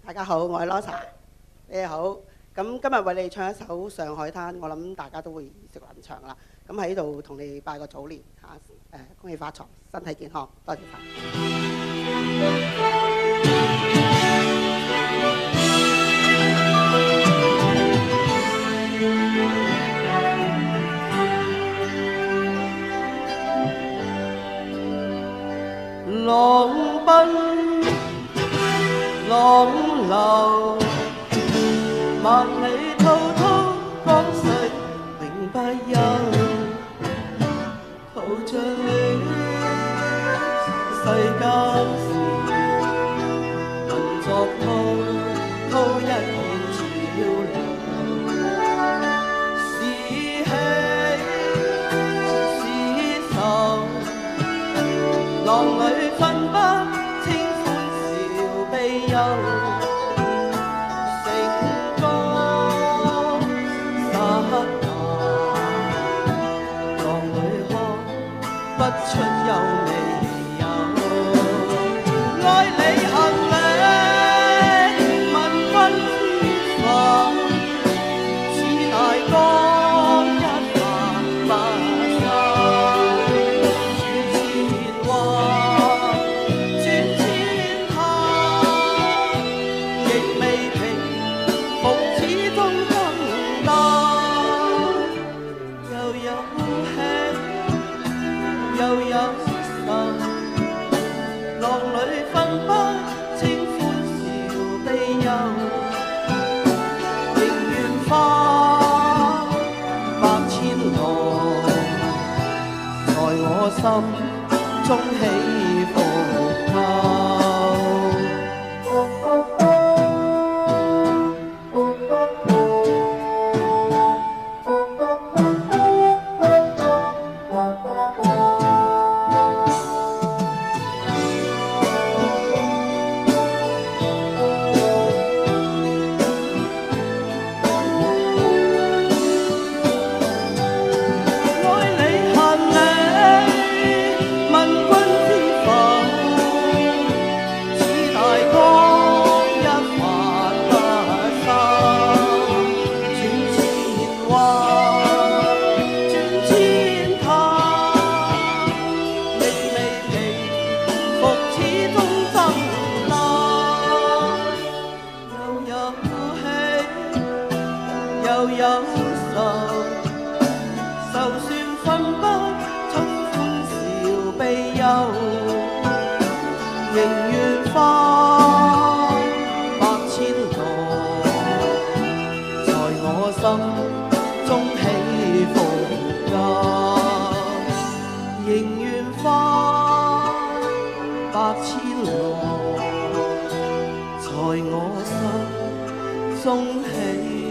大家好，我係 Losa， 你哋好。咁今日為你哋唱一首《上海灘》，我諗大家都會耳熟能詳啦。咁喺度同你哋拜個早年嚇，恭喜發財，身體健康，多謝晒。浪奔浪流，萬里滔滔江水永不休。陶醉世間事，混作滔滔一片潮流。是喜是愁，浪裏分不清歡笑悲憂。不出有未有，愛你行嶺問君知否？似大江一發不收，轉千彎轉千灘，亦未平復始終爭鬥，又有又有愁，浪裏分不清歡笑悲憂。仍願花百千浪，在我心中起伏透。又有愁，就算分不出歡笑悲憂，仍願花百千浪，在我心中起伏間，仍願花百千浪，在我心中起。